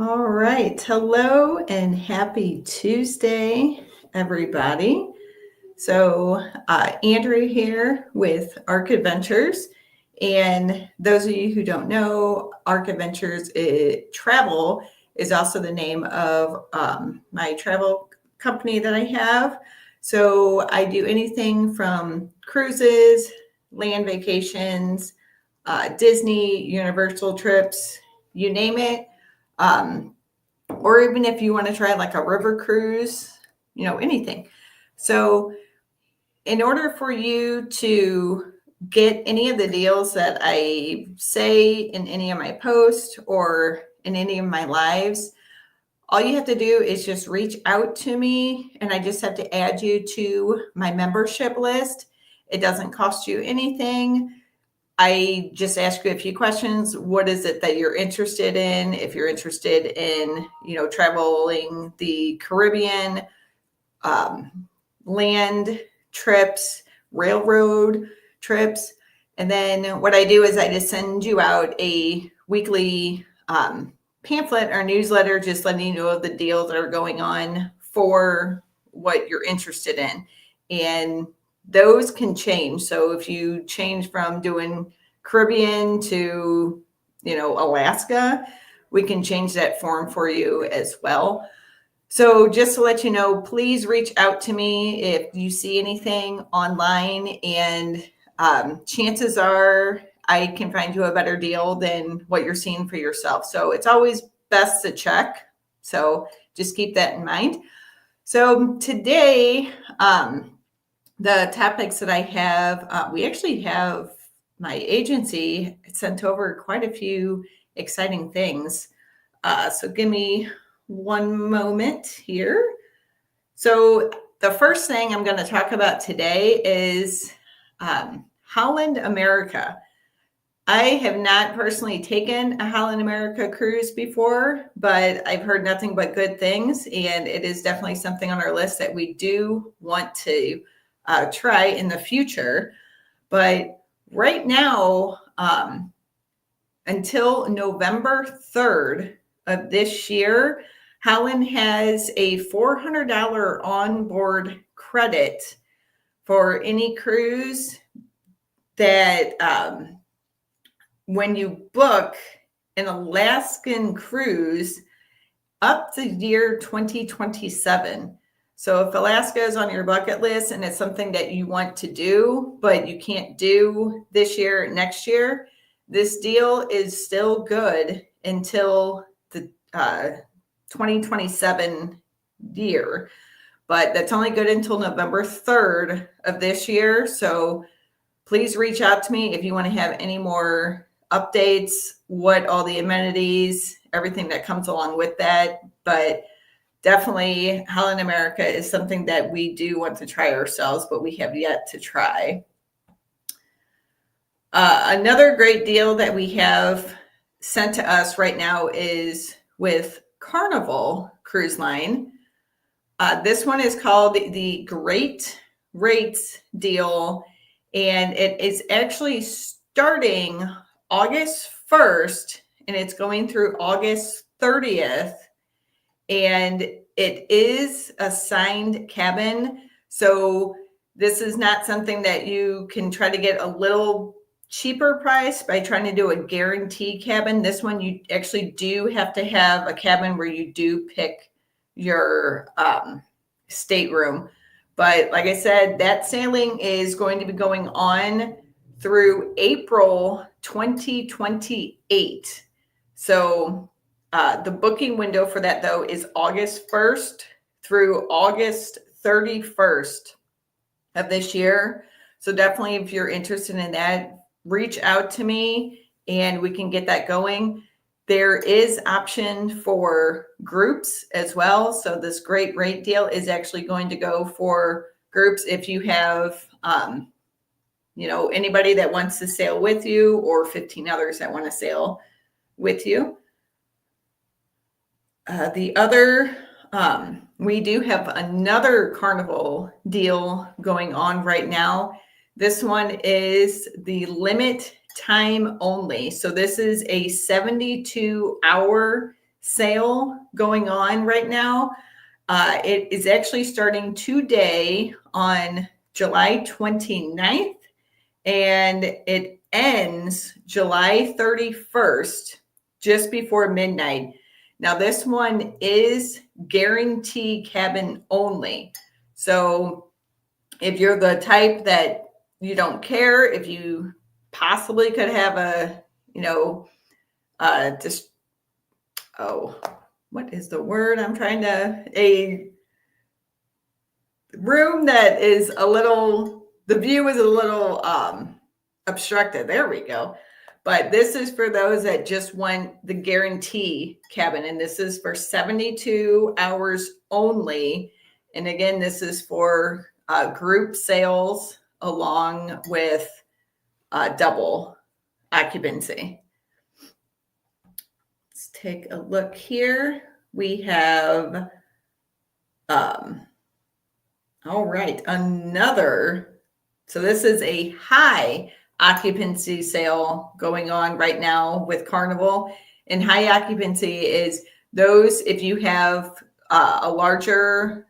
All right. Hello and happy Tuesday, everybody. Andrea here with Arc Adventures. And those of you who don't know, Arc Adventures Travel is also the name of my travel company that I have. So I do anything from cruises, land vacations, Disney, Universal trips, you name it. Or even if you want to try like a river cruise, anything. So in order for you to get any of the deals that I say in any of my posts or in any of my lives, all you have to do is just reach out to me, and I just have to add you to my membership list. It doesn't cost you anything. I just ask you a few questions. What is it that you're interested in? If you're interested in, traveling the Caribbean, land trips, railroad trips. And then what I do is I just send you out a weekly pamphlet or newsletter, just letting you know of the deals that are going on for what you're interested in. And those can change. So if you change from doing Caribbean to, Alaska, we can change that form for you as well. So just to let you know, please reach out to me if you see anything online, and chances are I can find you a better deal than what you're seeing for yourself. So it's always best to check. So just keep that in mind. So today, the topics that I have, we actually have my agency sent over quite a few exciting things. So give me one moment here. So the first thing I'm going to talk about today is Holland America. I have not personally taken a Holland America cruise before, but I've heard nothing but good things, and it is definitely something on our list that we do want to try in the future. But right now, until November 3rd of this year, Holland has a $400 onboard credit for any cruise that when you book an Alaskan cruise up to year 2027. So if Alaska is on your bucket list and it's something that you want to do, but you can't do this year, next year, this deal is still good until the 2027 year. But that's only good until November 3rd of this year. So please reach out to me if you want to have any more updates, what all the amenities, everything that comes along with that. But definitely Holland America is something that we do want to try ourselves, but we have yet to try. Another great deal that we have sent to us right now is with Carnival Cruise Line. This one is called the Great Rates Deal, and it is actually starting August 1st, and it's going through August 30th. And it is a signed cabin. So this is not something that you can try to get a little cheaper price by trying to do a guarantee cabin. This one, you actually do have to have a cabin where you do pick your stateroom. But like I said, that sailing is going to be going on through April 2028. So the booking window for that, though, is August 1st through August 31st of this year. So definitely, if you're interested in that, reach out to me and we can get that going. There is option for groups as well. So this great rate deal is actually going to go for groups if you have, anybody that wants to sail with you, or 15 others that want to sail with you. We do have another Carnival deal going on right now. This one is the limit time only. So this is a 72-hour sale going on right now. It is actually starting today on July 29th, and it ends July 31st, just before midnight. Now, this one is guarantee cabin only. So if you're the type that you don't care, if you possibly could have a, what is the word I'm trying to, a room that is the view is a little obstructed. There we go. But this is for those that just want the guarantee cabin. And this is for 72 hours only. And again, this is for group sales along with double occupancy. Let's take a look here. We have, all right, so this is a high occupancy sale going on right now with Carnival. And high occupancy is those, if you have a larger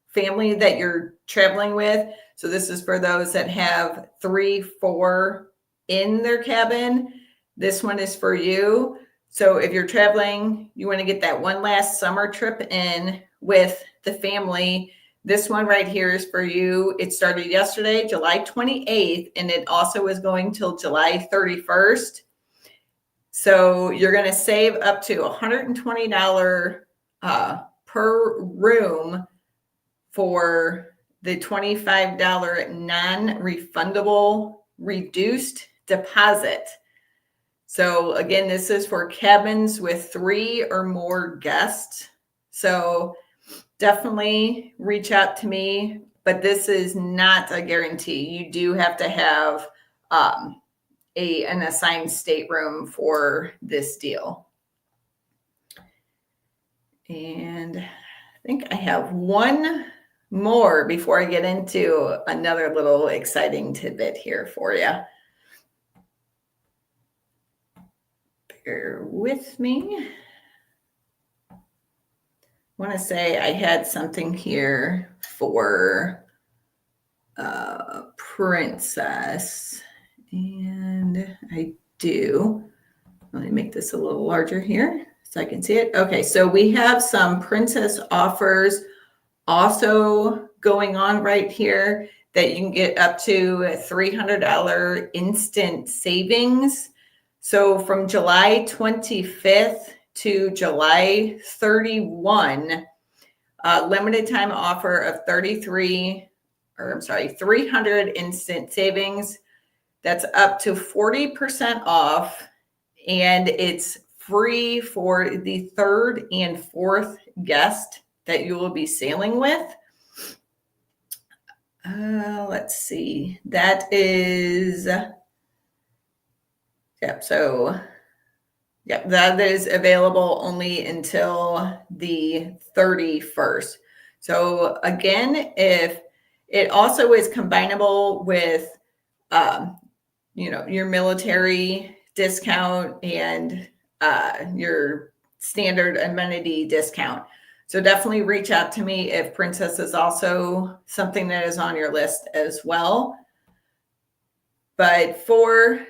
family that you're traveling with. So this is for those that have 3, 4 in their cabin. This one is for you. So if you're traveling, you want to get that one last summer trip in with the family. This one right here is for you. It started yesterday, July 28th, and it also is going till July 31st. So you're going to save up to $120 per room for the $25 non-refundable reduced deposit. So again, this is for cabins with 3 or more guests. So definitely reach out to me, but this is not a guarantee. You do have to have an assigned stateroom for this deal. And I think I have one more before I get into another little exciting tidbit here for you. Bear with me. I want to say I had something here for Princess, and I do. Let me make this a little larger here so I can see it. Okay, so we have some Princess offers also going on right here that you can get up to $300 instant savings. So from July 25th to July 31, limited time offer of 300 instant savings. That's up to 40% off, and it's free for the 3rd and 4th guest that you will be sailing with. Let's see. That is, that is available only until the 31st. So again, if it also is combinable with, your military discount and your standard amenity discount. So definitely reach out to me if Princess is also something that is on your list as well. But for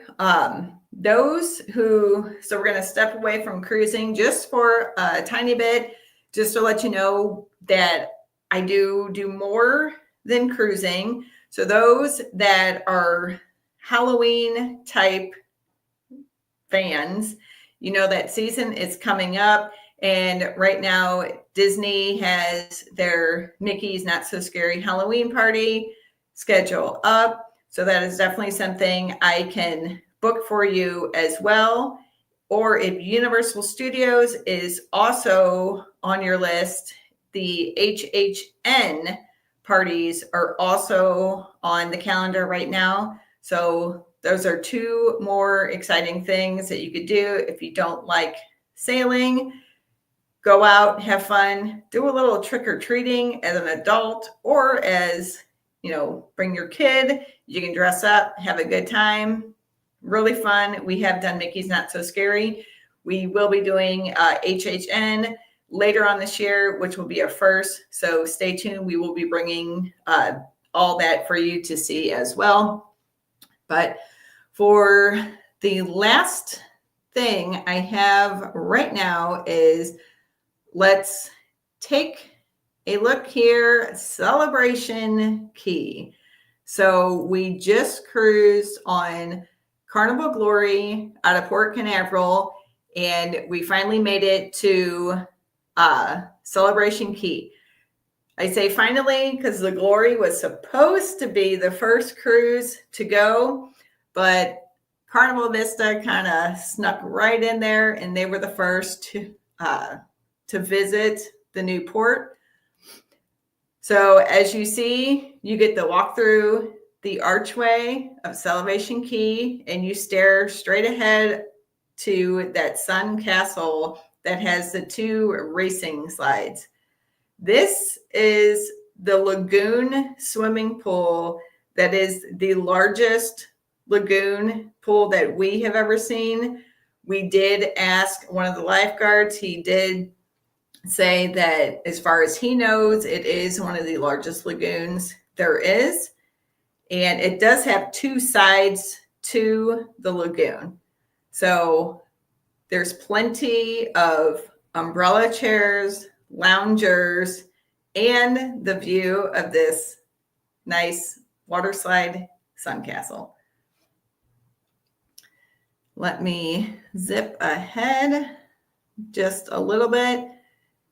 those so we're going to step away from cruising just for a tiny bit, just to let you know that I do more than cruising. So those that are Halloween type fans, that season is coming up. And right now, Disney has their Mickey's Not So Scary Halloween party schedule up. So that is definitely something I can book for you as well. Or if Universal Studios is also on your list, the HHN parties are also on the calendar right now. So those are 2 more exciting things that you could do if you don't like sailing. Go out, have fun, do a little trick-or-treating as an adult, or as, bring your kid. You can dress up, have a good time. Really fun. We have done Mickey's Not So Scary. We will be doing HHN later on this year, which will be our first. So stay tuned. We will be bringing all that for you to see as well. But for the last thing I have right now is let's take a look here. Celebration Key. So we just cruised on Carnival Glory out of Port Canaveral, and we finally made it to Celebration Key. I say finally because the Glory was supposed to be the first cruise to go, but Carnival Vista kind of snuck right in there, and they were the first to visit the new port. So as you see, you get to walk through the archway of Celebration Key, and you stare straight ahead to that sun castle that has the 2 racing slides. This is the lagoon swimming pool that is the largest lagoon pool that we have ever seen. We did ask one of the lifeguards. He did say that as far as he knows, it is one of the largest lagoons there is. And it does have 2 sides to the lagoon. So there's plenty of umbrella chairs, loungers, and the view of this nice water slide sun castle. Let me zip ahead just a little bit.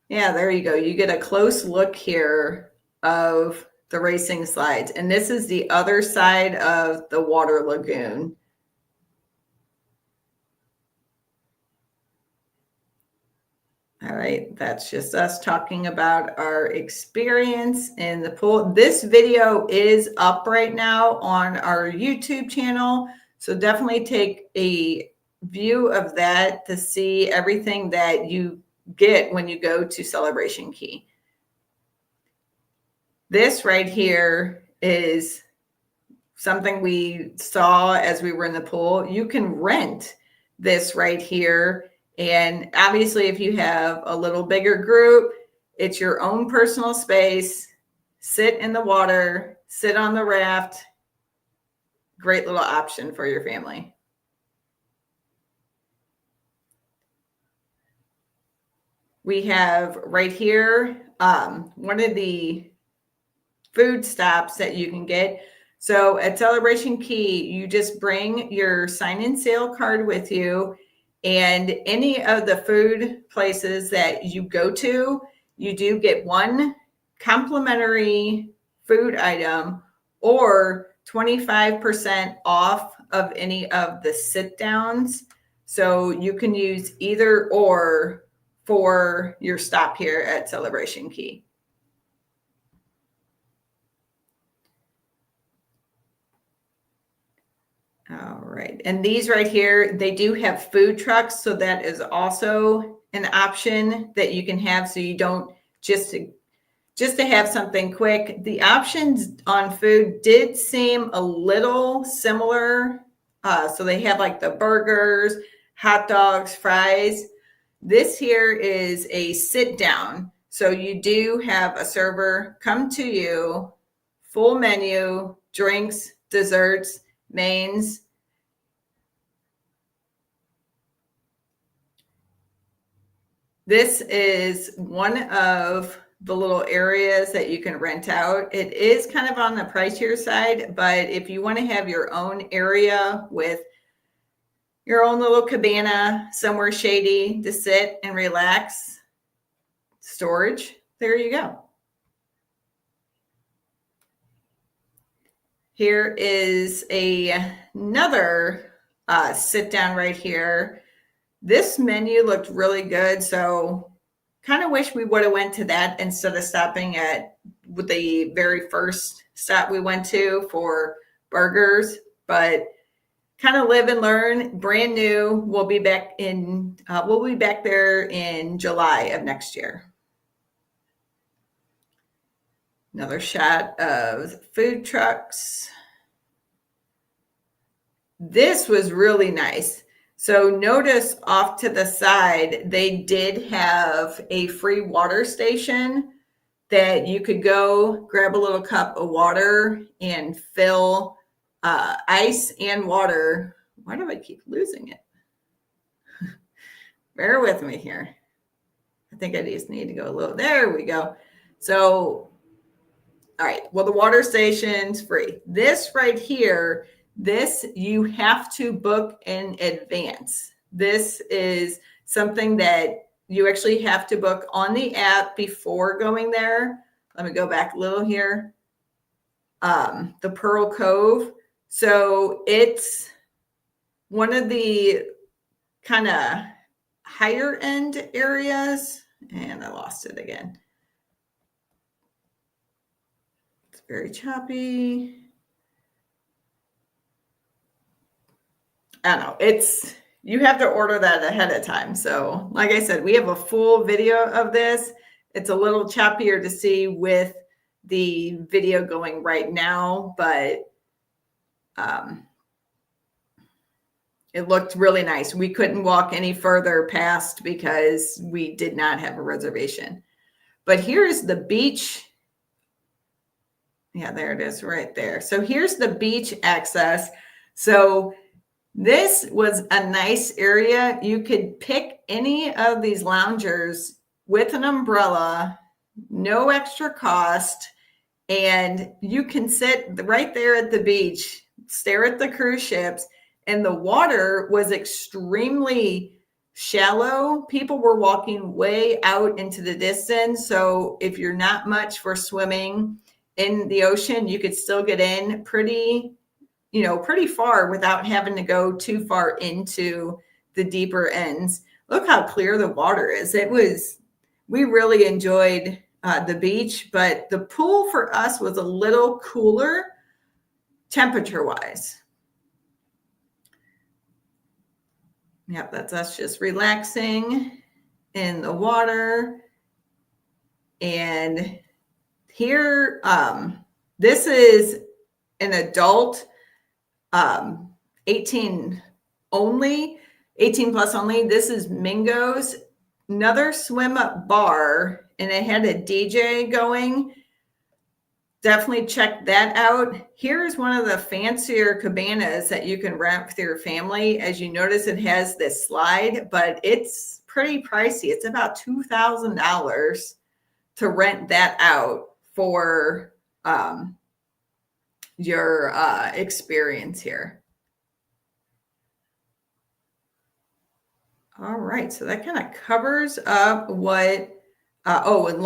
Yeah, there you go. You get a close look here of the racing slides. And this is the other side of the water lagoon. All right, that's just us talking about our experience in the pool. This video is up right now on our YouTube channel. So definitely take a view of that to see everything that you get when you go to Celebration Key. This right here is something we saw as we were in the pool. You can rent this right here. And obviously, if you have a little bigger group, it's your own personal space. Sit in the water, sit on the raft. Great little option for your family. We have right here one of the food stops that you can get. So at Celebration Key, you just bring your sign-in sale card with you, and any of the food places that you go to, you do get 1 complimentary food item or 25% off of any of the sit downs. So you can use either or for your stop here at Celebration Key. All right. And these right here, they do have food trucks. So that is also an option that you can have. So you don't just to have something quick. The options on food did seem a little similar. So they have like the burgers, hot dogs, fries. This here is a sit down. So you do have a server come to you, full menu, drinks, desserts, mains. This is one of the little areas that you can rent out. It is kind of on the pricier side, but if you want to have your own area with your own little cabana, somewhere shady to sit and relax, storage, there you go. Here is another sit down right here. This menu looked really good, so kind of wish we would have went to that instead of stopping at the very first stop we went to for burgers, but kind of live and learn. Brand new. We'll be back there in July of next year. Another shot of food trucks. This was really nice. So notice off to the side, they did have a free water station that you could go grab a little cup of water and fill ice and water. Why do I keep losing it? Bear with me here. I think I just need to go a little, there we go. So, all right, well, the water station's free. This right here, this you have to book in advance. This is something that you actually have to book on the app before going there. Let me go back a little here. The Pearl Cove. So it's one of the kind of higher end areas. And I lost it again. It's very choppy. I don't know. You have to order that ahead of time. So like I said, we have a full video of this. It's a little choppier to see with the video going right now, but it looked really nice. We couldn't walk any further past because we did not have a reservation. But here's the beach. Yeah, there it is right there. So here's the beach access. So this was a nice area. You could pick any of these loungers with an umbrella, no extra cost, and you can sit right there at the beach, stare at the cruise ships, and the water was extremely shallow. People were walking way out into the distance. So if you're not much for swimming in the ocean, you could still get in pretty far without having to go too far into the deeper ends. Look how clear the water is. We really enjoyed the beach, but the pool for us was a little cooler temperature-wise. Yep, that's us just relaxing in the water. And here, this is an adult 18 plus only. This is Mingo's, another swim up bar, and it had a DJ going. Definitely check that out. Here's one of the fancier cabanas that you can rent with your family. As you notice, it has this slide, but it's pretty pricey. It's about $2,000 to rent that out for your experience here. All right, so that kind of covers up what, and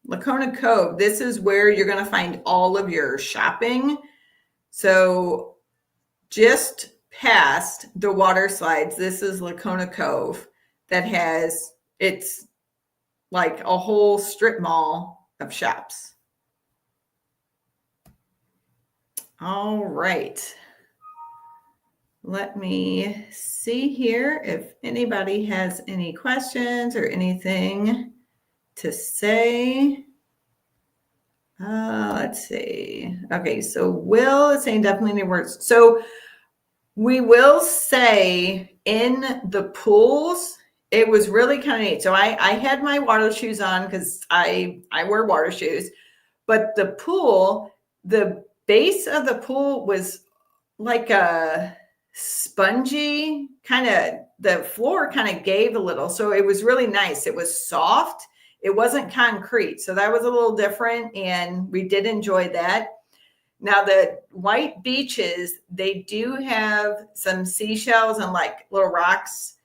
Lacona Cove, this is where you're going to find all of your shopping. So just past the water slides, this is Lacona Cove that it's like a whole strip mall of shops. All right. Let me see here if anybody has any questions or anything to say. Let's see. Okay, so Will is saying definitely need words. So we will say in the pools, it was really kind of neat. So I had my water shoes on because I wear water shoes, but the pool, the base of the pool was like a spongy kind of, the floor kind of gave a little. So it was really nice. It was soft. It wasn't concrete. So that was a little different, and we did enjoy that. Now the white beaches, they do have some seashells and like little rocks.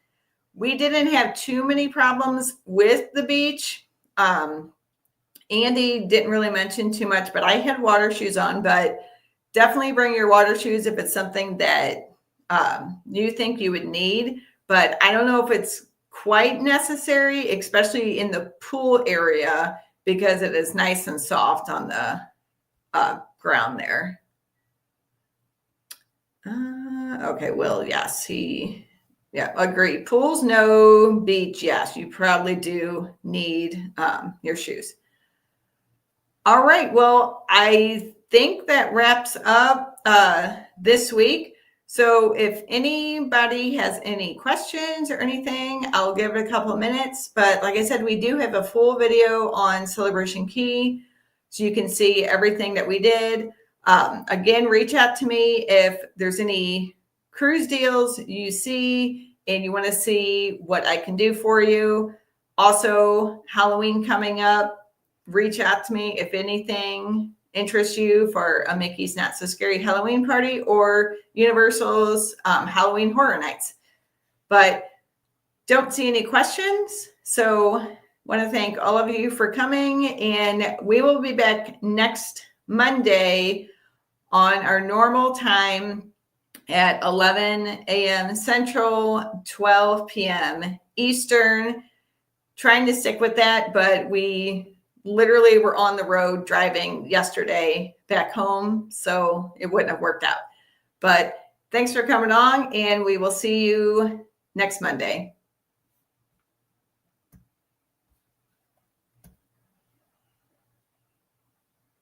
We didn't have too many problems with the beach. Andy didn't really mention too much, but I had water shoes on, but definitely bring your water shoes if it's something that you think you would need. But I don't know if it's quite necessary, especially in the pool area, because it is nice and soft on the ground there. Okay, well, yes, agree. Pools, no. Beach, yes, you probably do need your shoes. All right, well, I think that wraps up this week. So if anybody has any questions or anything, I'll give it a couple of minutes. But like I said, we do have a full video on Celebration Key, so you can see everything that we did. Again, reach out to me if there's any cruise deals you see and you want to see what I can do for you. Also, Halloween coming up, reach out to me if anything interests you for a Mickey's Not So Scary Halloween party or Universal's Halloween Horror Nights. But don't see any questions. So want to thank all of you for coming, and we will be back next Monday on our normal time at 11 a.m. Central, 12 p.m. Eastern. Trying to stick with that, but we literally were on the road driving yesterday back home, so it wouldn't have worked out. But thanks for coming on, and we will see you next Monday.